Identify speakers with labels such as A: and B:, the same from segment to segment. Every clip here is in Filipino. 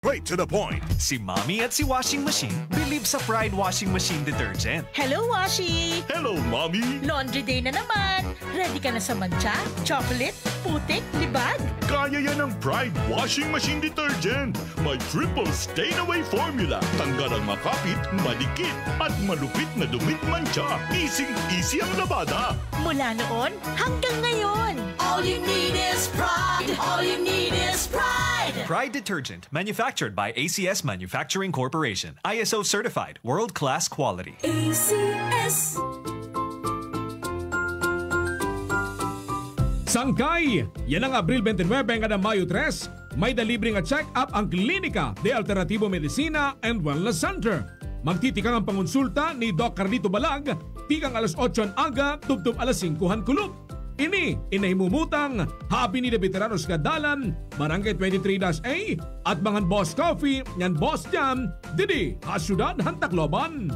A: Right to the point.
B: Si Mommy at si Washing Machine believe sa Pride Washing Machine Detergent.
C: Hello, Washi!
A: Hello, Mommy!
C: Laundry day na naman. Ready ka na sa mancha, chocolate, putik, libag?
A: Kaya yan ang Pride Washing Machine Detergent. May triple stain-away formula. Tanggal ang makapit, malikit, at malupit na dumit mancha. Easy ang labada.
C: Mula noon hanggang ngayon. All you need is pride. All you need is pride.
B: Pride Detergent, manufactured by ACS Manufacturing Corporation. ISO certified, world-class quality.
C: ACS.
D: Sangkay! Yan ang Abril 29 hanggang Mayo 3. May dalibreng at check-up ang Klinika de Alternativo Medicina and Wellness Center. Magtitikang ang pangonsulta ni Doc Carlito Balag, tikang alas 8 ang aga, tubtub alas 5 kulub. Ini, inahimumutang, Happy ni de Veteranos Kadalan, Barangay 23-A, at mga Boss Coffee, yan Boss Jam, Didi, Hasyudad, Tacloban.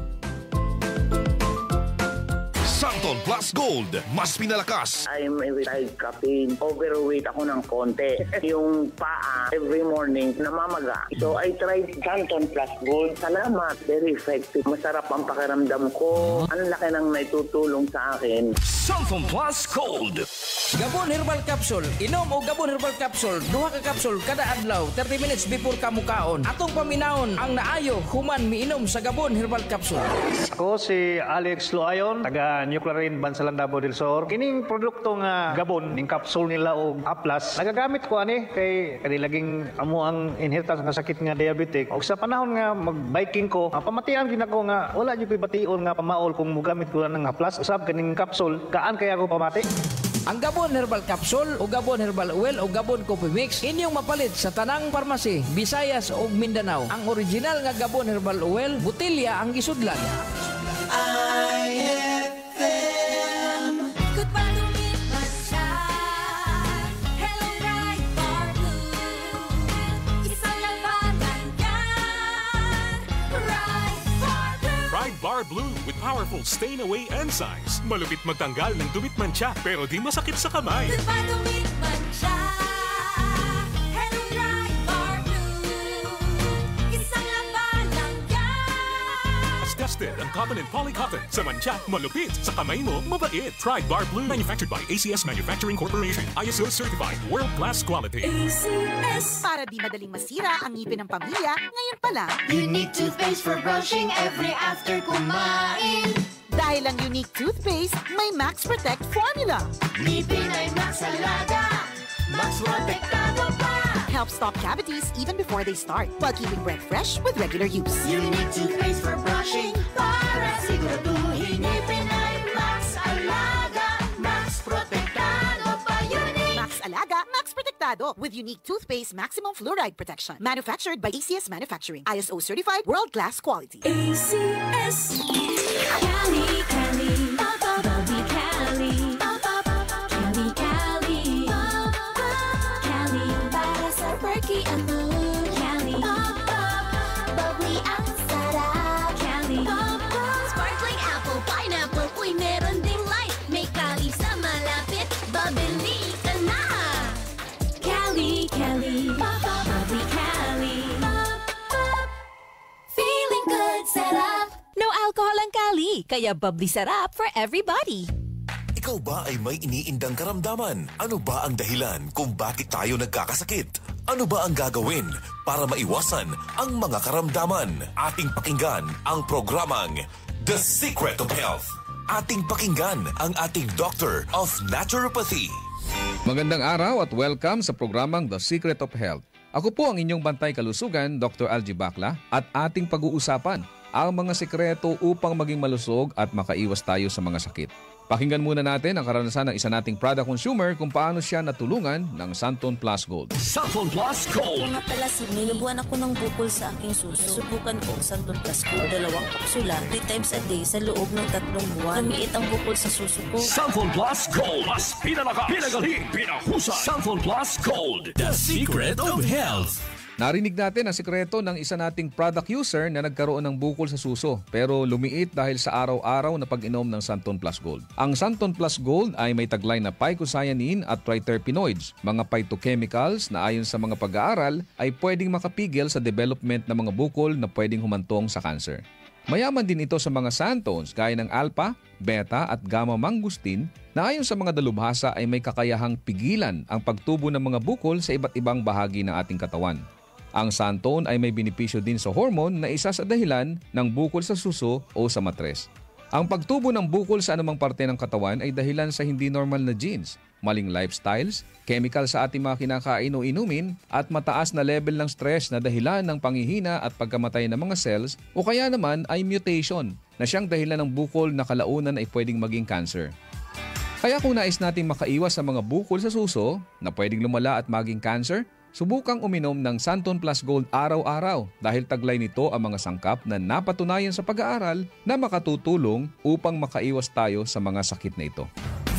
A: Santon Plus Gold, mas pinalakas.
E: I'm a retired caffeine. Overweight ako ng konti. Yung paa, every morning, namamaga. So I tried Santon Plus Gold. Salamat. Very effective. Masarap ang pakiramdam ko. Ang laki ng naitutulong sa akin.
A: Santon Plus Gold.
F: Gabon Herbal Capsule. Inom o Gabon Herbal Capsule. Duha ka capsule kada adlaw. 30 minutes before ka mukaon. Atong paminaon ang naayo human miinom sa Gabon Herbal Capsule.
G: Ako si Alex Loayon, taga Nuclearin, Bansalan, Davao del Sur. Kining produkto nga Gabon, ning capsule nila o Aplas, nagagamit ko ani kay laging amo ang inheritance nga sakit nga diabetic. Og sa panahon nga mag-biking ko, pamatian gid ako nga wala jud koy bation nga pamaol kung mogamit ko lang ng Aplas. Usab kaning capsule, kaan kaya ako pamati?
F: Ang Gabon Herbal Capsule o Gabon Herbal Oil o Gabon Coffee Mix inyong mapalit sa tanang parmasi, Visayas o Mindanao. Ang original nga Gabon Herbal Oil, butilya ang gisudlan.
H: IFM. Goodbye to me, Masha. Hello, Pride Bar Blue. Isang labanan yan. Pride Bar Blue.
A: Pride Bar Blue with powerful stain-away enzymes. Malupit magtanggal ng dumit mancha pero di masakit sa kamay.
H: Goodbye to me, Masha. Hello, Pride Bar Blue. Isang labanan yan.
A: As tested ang cotton and polycotton. Sa mancha, malupit. Sa kamay mo, mabait. Pride Bar Blue. Manufactured by ACS Manufacturing Corporation. ISO certified. World-class quality.
C: ACS. Para di madaling masira ang ngipin ng pamilya, ngayon pa lang.
H: Unique toothpaste for brushing every after kumain.
C: Dahil ang unique toothpaste, may Max Protect formula.
H: Ngipin ay Max Alaga. Max Protektado pa.
C: Helps stop cavities even before they start, while keeping breath fresh with regular use.
H: Unique toothpaste for brushing para siguraduhin ngipin ay Max Alaga. Max Protektado pa. Unique.
C: Max Alaga, Max Protectado with unique toothpaste maximum fluoride protection. Manufactured by ACS Manufacturing. ISO certified, world-class quality.
H: ACS. Cali, Cali, Bobby Cali, Cali, Cali, Cali, para sa perky ang mood. Cali, bubbly ang sarap. Cali, sparkling apple, pineapple, uy meron ding light. May Cali sa malapit, babili ka na. Cali, Cali, bubbly Cali, feeling good, sarap.
I: No alcohol ang Cali, kaya bubbly sarap for everybody.
J: Ikaw ba ay may iniindang karamdaman? Ano ba ang dahilan kung bakit tayo nagkakasakit? Ano ba ang gagawin para maiwasan ang mga karamdaman? Ating pakinggan ang programang The Secret of Health. Ating pakinggan ang ating Doctor of Naturopathy.
K: Magandang araw at welcome sa programang The Secret of Health. Ako po ang inyong bantay kalusugan, Dr. Algie Bacla, at ating pag-uusapan ang mga sekreto upang maging malusog at makaiwas tayo sa mga sakit. Pakinggan muna natin ang karanasan ng isa nating product consumer kung paano siya natulungan ng Santon Plus Gold.
A: Santon Plus Gold.
L: Kung napalasig, nilubuan ako ng bukol sa aking suso. Subukan ko ang Santon Plus Gold. 2 kapsula, 3 times a day sa loob ng 3 buwan. Lumiit ang bukol sa suso ko.
A: Santon Plus Gold. Mas pinalakas, pinagaling, pinahusay. Santon Plus Gold. The Secret of Health.
K: Narinig natin ang sikreto ng isa nating product user na nagkaroon ng bukol sa suso pero lumiit dahil sa araw-araw na pag-inom ng Santon Plus Gold. Ang Santon Plus Gold ay may taglay na phycocyanin at triterpenoids, mga phytochemicals na ayon sa mga pag-aaral ay pwedeng makapigil sa development ng mga bukol na pwedeng humantong sa cancer. Mayaman din ito sa mga santones gaya ng alpha, beta at gamma mangustin na ayon sa mga dalubhasa ay may kakayahang pigilan ang pagtubo ng mga bukol sa iba't ibang bahagi ng ating katawan. Ang santone ay may benepisyo din sa hormone na isa sa dahilan ng bukol sa suso o sa matres. Ang pagtubo ng bukol sa anumang parte ng katawan ay dahilan sa hindi normal na genes, maling lifestyles, chemical sa ating mga kinakain o inumin at mataas na level ng stress na dahilan ng panghihina at pagkamatay ng mga cells o kaya naman ay mutation na siyang dahilan ng bukol na kalaunan ay pwedeng maging cancer. Kaya kung nais nating makaiwas sa mga bukol sa suso na pwedeng lumala at maging cancer, subukang uminom ng Santon Plus Gold araw-araw dahil taglay nito ang mga sangkap na napatunayan sa pag-aaral na makatutulong upang makaiwas tayo sa mga sakit na ito.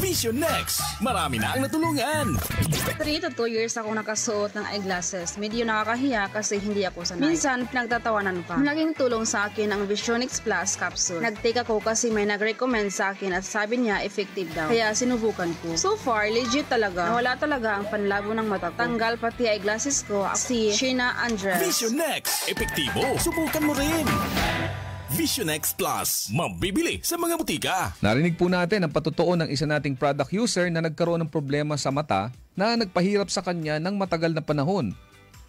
M: Vision Next! Marami na ang natulungan!
N: 3 to 2 years ako nakasuot ng eyeglasses. Medyo nakakahiya kasi hindi ako sanay. Minsan, pinagtatawanan pa. Naging tulong sa akin ang Visionix Plus capsule. Nag-take ako kasi may nag-recommend sa akin at sabi niya effective daw. Kaya sinubukan ko. So far, legit talaga. Nawala talaga ang panlabo ng mata ko. Tanggal pati eyeglasses ko. Si Sheena Andres.
M: Vision Next! Epektibo! Subukan mo rin! Vision X Plus, mabibili sa mga butika.
K: Narinig po natin ang patotoo ng isa nating product user na nagkaroon ng problema sa mata na nagpahirap sa kanya ng matagal na panahon.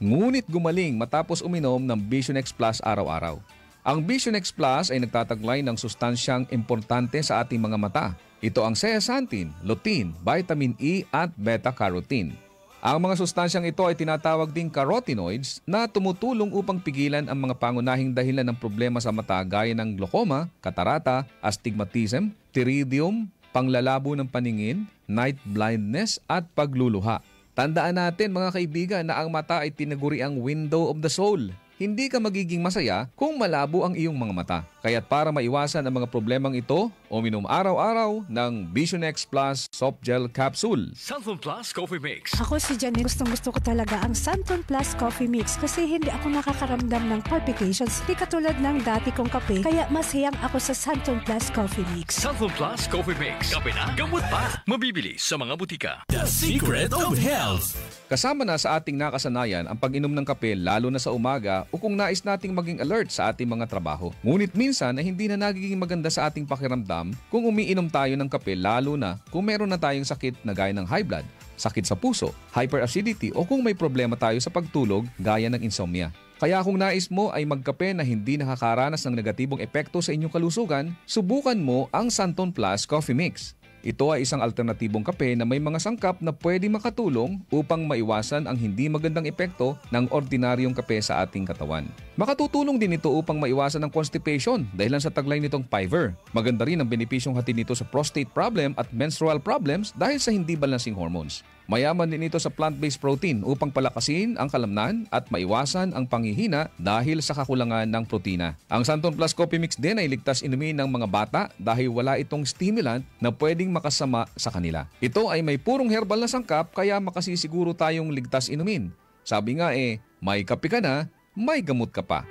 K: Ngunit gumaling matapos uminom ng Vision X Plus araw-araw. Ang Vision X Plus ay nagtataglay ng sustansyang importante sa ating mga mata. Ito ang zeaxanthin, lutein, vitamin E at beta-carotene. Ang mga sustansyang ito ay tinatawag ding carotenoids na tumutulong upang pigilan ang mga pangunahing dahilan ng problema sa mata gaya ng glaucoma, katarata, astigmatism, pterygium, panglalabo ng paningin, night blindness at pagluluha. Tandaan natin mga kaibigan na ang mata ay tinaguriang window of the soul. Hindi ka magiging masaya kung malabo ang iyong mga mata. Kaya't para maiwasan ang mga problemang ito, uminom araw-araw ng Vision X Plus Soft Gel Capsule.
B: Santon Plus Coffee Mix.
O: Ako si Janet. Gustong-gusto ko talaga ang Santon Plus Coffee Mix kasi hindi ako nakakaramdam ng palpitations. Hindi katulad ng dati kong kape, kaya masayang ako sa Santon Plus Coffee Mix.
B: Santon Plus Coffee Mix. Kape na, gamot pa. Mabibili sa mga butika.
M: The Secret of Health.
K: Kasama na sa ating nakasanayan ang pag-inom ng kape lalo na sa umaga o kung nais nating maging alert sa ating mga trabaho. Ngunit minsan ay hindi na nagiging maganda sa ating pakiramdam kung umiinom tayo ng kape lalo na kung meron na tayong sakit na gaya ng high blood, sakit sa puso, hyperacidity o kung may problema tayo sa pagtulog gaya ng insomnia. Kaya kung nais mo ay magkape na hindi nakakaranas ng negatibong epekto sa inyong kalusugan, subukan mo ang Santon Plus Coffee Mix. Ito ay isang alternatibong kape na may mga sangkap na pwedeng makatulong upang maiwasan ang hindi magandang epekto ng ordinaryong kape sa ating katawan. Makatutulong din ito upang maiwasan ang constipation dahil sa taglay nitong Fiver. Maganda rin ang benepisyong hatid nito sa prostate problem at menstrual problems dahil sa hindi balancing hormones. Mayaman din ito sa plant-based protein upang palakasin ang kalamnan at maiwasan ang panghihina dahil sa kakulangan ng protina. Ang Santon Plus Coffee Mix din ay ligtas inumin ng mga bata dahil wala itong stimulant na pwedeng makasama sa kanila. Ito ay may purong herbal na sangkap kaya makasisiguro tayong ligtas inumin. Sabi nga may kape ka na, may gamot ka pa.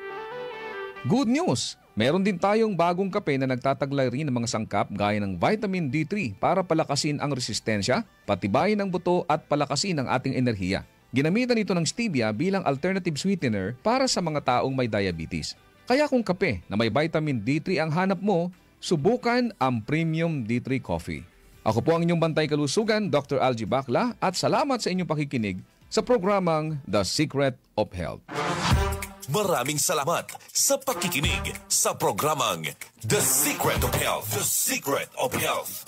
K: Good news! Meron din tayong bagong kape na nagtataglay rin ng mga sangkap gaya ng vitamin D3 para palakasin ang resistensya, patibayin ang buto at palakasin ang ating enerhiya. Ginamitan ito ng stevia bilang alternative sweetener para sa mga taong may diabetes. Kaya kung kape na may vitamin D3 ang hanap mo, subukan ang Premium D3 Coffee. Ako po ang inyong bantay kalusugan, Dr. Algie Bacla, at salamat sa inyong pakikinig sa programang The Secret of Health.
J: Maraming salamat sa pakikinig sa programang The Secret of Health. The Secret of Health.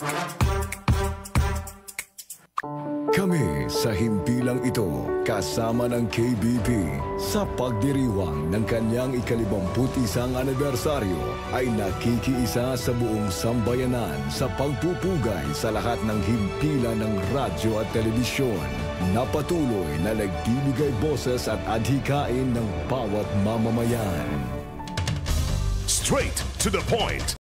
P: Kami sa himpilang ito, kasama ng KBP, sa pagdiriwang ng kanyang 51 anibersaryo, ay nakikiisa sa buong sambayanan sa pagpupugay sa lahat ng himpilan ng radyo at telebisyon na patuloy na nagbibigay boses at adhikain ng bawat mamamayan.
A: Straight to the point.